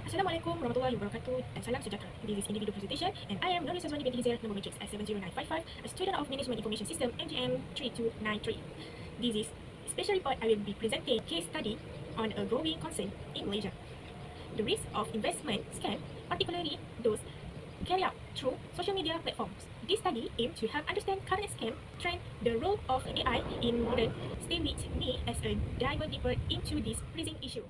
Assalamualaikum warahmatullahi wabarakatuh dan salam sejahtera. This is individual presentation and I am Nurul Sazwani binti Hizir, number matrix I70955, a student of Management Information System MGM3293. This is special report. I will be presenting case study on a growing concern in Malaysia. The risk of investment scam, particularly those carried out through social media platforms. This study aims to help understand current scam trend, the role of AI in modern. Stay with me as I dive deeper into this pressing issue.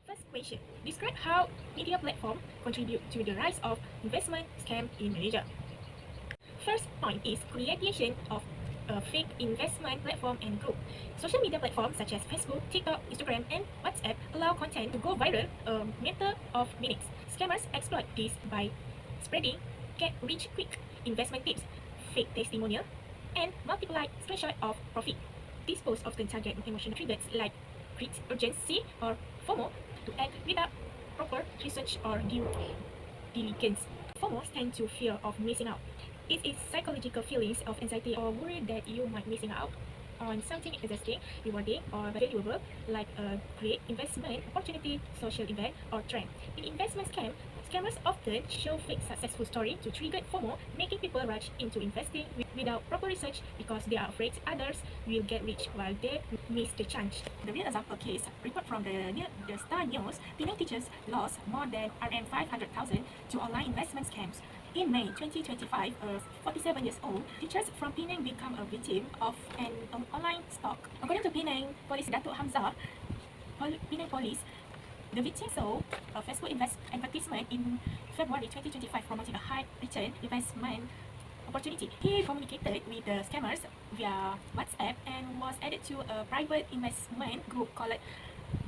First question, describe how media platform contribute to the rise of investment scam in Malaysia. First point is creation of a fake investment platform and group. Social media platforms such as Facebook, TikTok, Instagram, and WhatsApp allow content to go viral a matter of minutes. Scammers exploit this by spreading get rich quick investment tips, fake testimonial, and multiply screenshot of profit. These posts often target emotional triggers like greed, urgency, or FOMO to act without proper research or due diligence. FOMO stands to fear of missing out. It is psychological feelings of anxiety or worry that you might missing out on something exciting, rewarding, or valuable, like a great investment opportunity, social event, or trend. In investment scam, scammers often show fake successful story to trigger FOMO, making people rush into investing without proper research because they are afraid others will get rich while they miss the chance. The real example case report from the Star News, Penang teachers lost more than RM500,000 to online investment scams. In May 2025, a 47 years old teacher from Penang became a victim of an online stock. According to Penang Police Datuk Hamzah, Penang Police, the victim saw a Facebook advertisement in February 2025 promoting a high return investment opportunity. He communicated with the scammers via WhatsApp and was added to a private investment group called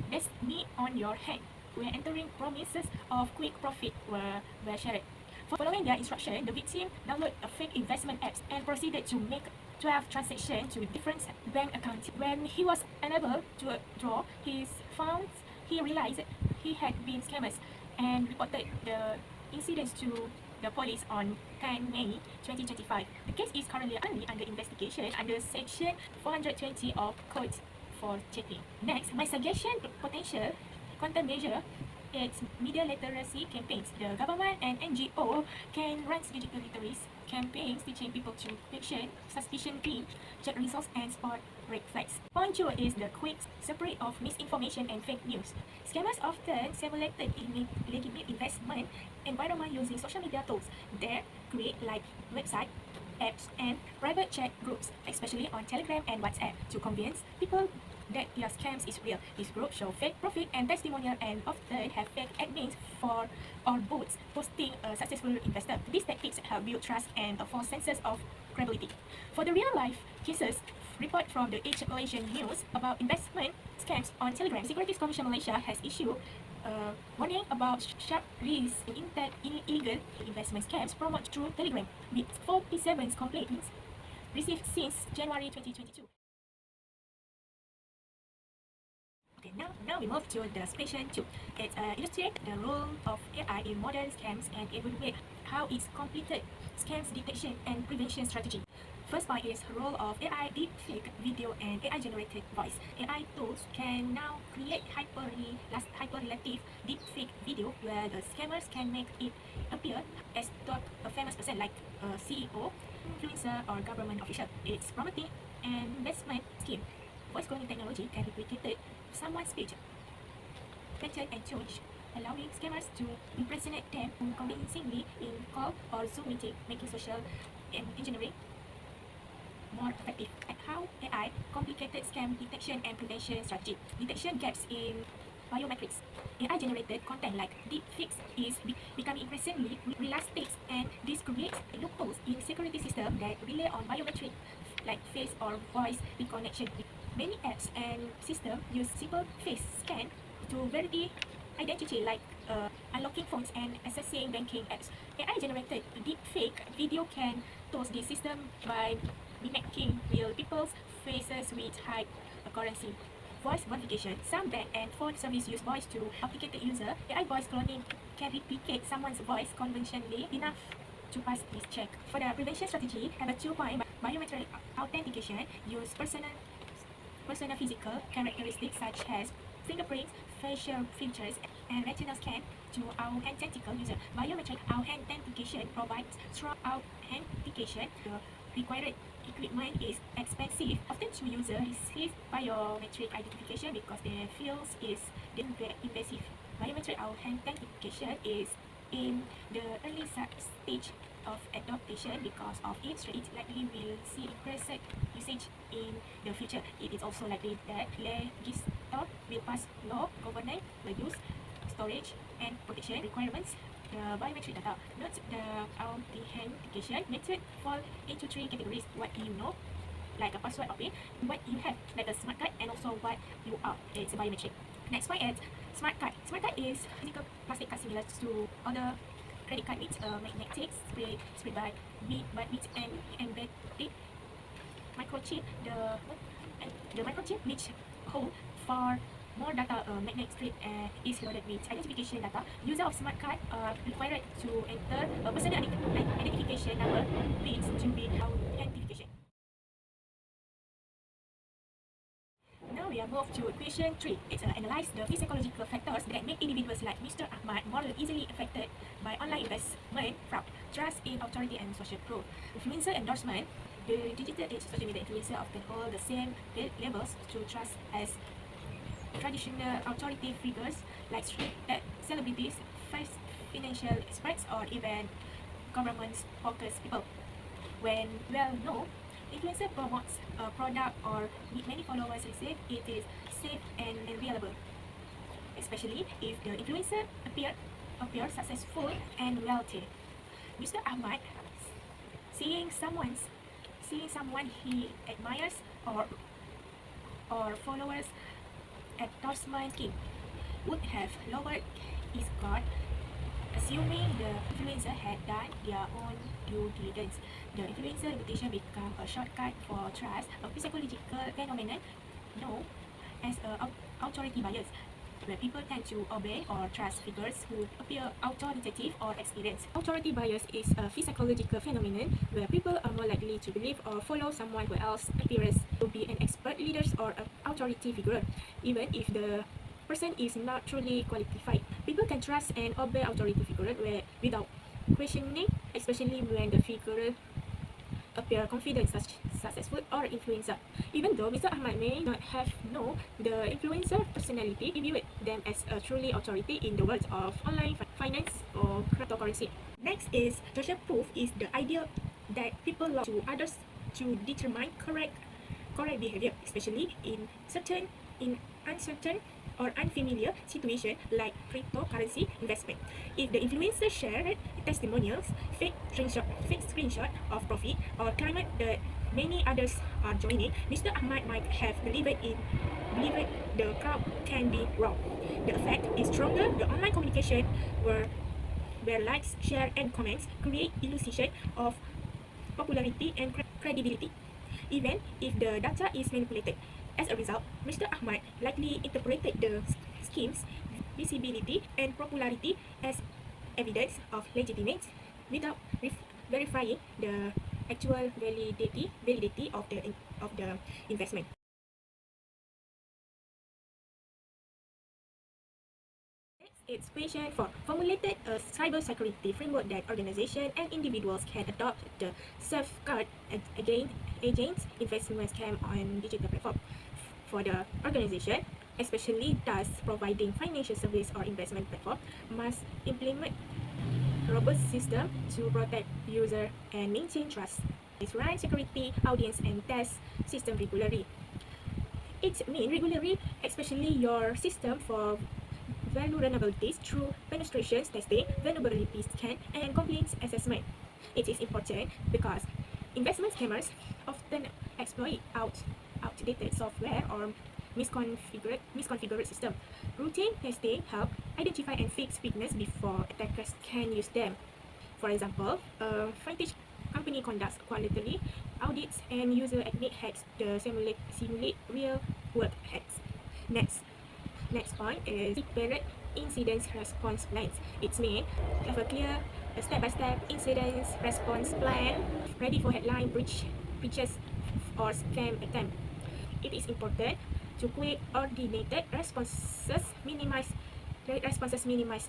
Destiny on Your Hand, where entering promises of quick profit were shared. Following their instruction, the victim downloaded a fake investment app and proceeded to make 12 transactions to different bank accounts. When he was unable to draw his funds, he realized he had been scammed and reported the incidents to the police on 10 May 2025. The case is currently under investigation under Section 420 of Code for Chatting. Next, my suggestion potential countermeasure its media literacy campaigns. The government and NGO can run digital literacy campaigns teaching people to question suspicion-free, check results, and spot red flags. Point 2 is the quick spread of misinformation and fake news. Scammers often simulated illegitimate investment environment using social media tools. They create like website, apps, and private chat groups, especially on Telegram and WhatsApp, to convince people that their scams is real. These groups show fake profit and testimonial and often have fake admins for or bots posting a successful investor. These tactics help build trust and a false sense of credibility. For the real life cases, report from the Age Malaysian News about investment scams on Telegram. Securities Commission Malaysia has issued a warning about sharp risks in illegal investment scams promoted through Telegram, with 47 complaints received since January 2022. Okay, now we move to the section 2. It illustrates the role of AI in modern scams and evaluate how it's completed scams detection and prevention strategy. First point is role of AI deepfake video and AI generated voice. AI tools can now create hyperrelative deepfake video where the scammers can make it appear as a famous person like a CEO, influencer, or government official. It's promoting an investment scheme. Voice cloning technology can replicate someone's speech, pattern, and tone, allowing scammers to impersonate them convincingly in call or Zoom meeting, making social engineering more effective. At how AI complicated scam detection and prevention strategy. Detection gaps in biometrics. AI-generated content like deepfakes is becoming increasingly realistic, and this creates loopholes in security systems that rely on biometric like face or voice recognition. Many apps and systems use simple face scan to verify identity like unlocking phones and accessing banking apps. AI-generated deepfake video can toast the system by mimicking real people's faces with high accuracy. Voice verification. Some bank and phone service use voice to authenticate the user. AI voice cloning can replicate someone's voice conventionally enough to pass this check. For the prevention strategy, have a 2-point biometric authentication. Use personal physical characteristics such as fingerprints, facial features, and retinal scan to authentical user. Biometric authentication provides strong authentication. The required equipment is expensive. Often two users receive biometric identification because the field is invasive. Biometric authentication is in the early stage of adoption. Because of its rate, likely will see increased usage in the future. It is also likely that legislators will pass law governing the use, storage, and protection requirements. The biometric data. Note the authentication method fall into three categories: what you know, like a password or PIN; what you have, like a smart card; and also what you are, it's a biometric. Next one is smart card. Smart card is physical plastic card similar to other credit card with a magnetic spread by bits and embedded microchip. The microchip which hold for more data. A magnet strip is loaded with identification data. User of smart card are required to enter a personal identification number bits to be authentication. Now we are moved to question 3. It analyze the physiological factors that make individuals like Mr. Ahmad more easily affected by online investment fraud, trust in authority, and social proof. Influencer endorsement. The digital age social media influencer often hold the same levels to trust as traditional authority figures like celebrities, financial experts, or even government spokespeople. When well known, influencer promotes a product or with many followers receive, it is safe and reliable, especially if the influencer appears successful and wealthy. Mr. Ahmad, seeing someone he admires or followers endorsement scheme would have lowered his score, assuming the influencer had done their own due diligence. The influencer reputation become a shortcut for trust, a psychological phenomenon known as authority bias, where people tend to obey or trust figures who appear authoritative or experienced. Authority bias is a psychological phenomenon where people are more likely to believe or follow someone who else appears to be an expert, leader, or an authority figure, even if the person is not truly qualified. People can trust and obey authority figures without questioning, especially when the figure appear confident, successful, or influencer. Even though Mr. Ahmad may not have known the influencer personality, he viewed them as a truly authority in the world of online finance or cryptocurrency. Next is social proof is the idea that people look to others to determine correct behavior, especially in uncertain or unfamiliar situation like cryptocurrency investment. If the influencer shared testimonials, fake screenshot of profit, or claimed that many others are joining, Mr. Ahmad might have believed the crowd can be wrong. The effect is stronger. The online communication where likes, share, and comments create illusion of popularity and credibility, even if the data is manipulated. As a result, Mr. Ahmad likely interpreted the scheme's visibility and popularity as evidence of legitimacy without verifying the actual validity of the investment. It's question 4. Formulated a cybersecurity framework that organizations and individuals can adopt to safeguard against investment scam on digital platform. For the organization, especially those providing financial service or investment platform, must implement robust system to protect user and maintain trust. It's run security audits and test system regularly. It means regularly, especially your system for vulnerabilities through penetration testing, vulnerability scan, and complaints assessment. It is important because investment scammers often exploit outdated software or misconfigured system. Routine testing help identify and fix weaknesses before attackers can use them. For example, a fintech company conducts quality audits and user admit hacks to simulate real-world hacks. Next point is separate incident response plans. It means have a clear step-by-step incident response plan ready for headline breaches or scam attempt. It is important to coordinated responses, minimize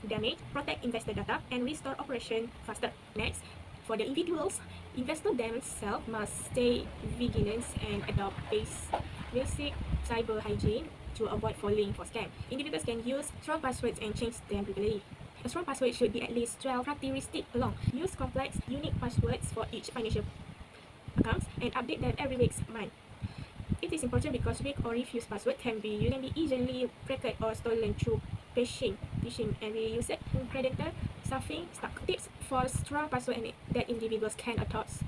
damage, protect investor data, and restore operation faster. Next, for the individuals, investors themselves must stay vigilant and adopt basic cyber hygiene to avoid falling for scam. Individuals can use strong passwords and change them regularly. A strong password should be at least 12 characteristics long. Use complex, unique passwords for each financial account and update them every month. It is important because weak or refused password can be easily cracked or stolen through phishing and reused credential stuffing. Tips for strong password that individuals can adopt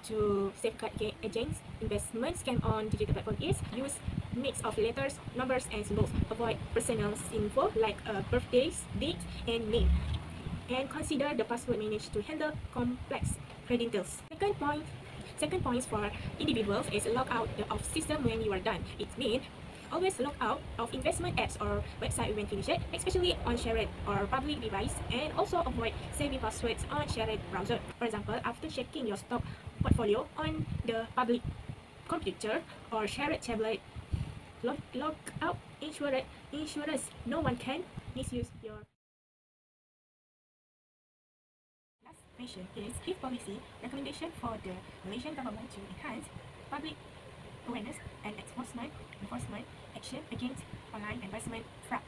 to safeguard against investment scam on digital platform is: use mix of letters, numbers, and symbols. Avoid personal info like birthdays, date, and name. And consider the password managed to handle complex credentials. Second point for individuals is log out of system when you are done. It means always log out of investment apps or website when finished, especially on shared or public device, and also avoid saving passwords on shared browser. For example, after checking your stock portfolio on the public computer or shared tablet, log out insurance. No one can misuse your. Last mention is HIF policy recommendation for the Malaysian government to enhance public awareness and enforcement action against online investment fraud.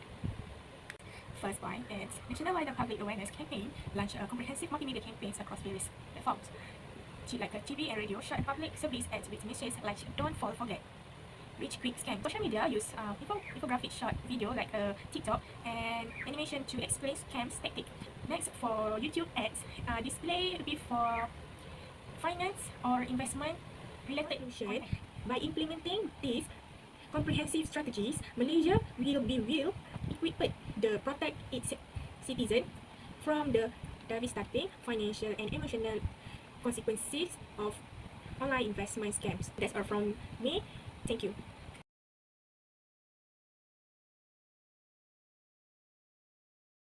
First point is nationwide public awareness campaign launch a comprehensive multimedia campaigns across various platforms, like a TV and radio, short public service ads with messages like "Don't forget." Rich quick scam. Social media use infographic short video like TikTok and animation to explain scams tactic. Next, for YouTube ads, display before finance or investment related content. By implementing these comprehensive strategies, Malaysia will be well equipped to protect its citizens from the devastating financial and emotional consequences of online investment scams. That's all from me. Thank you.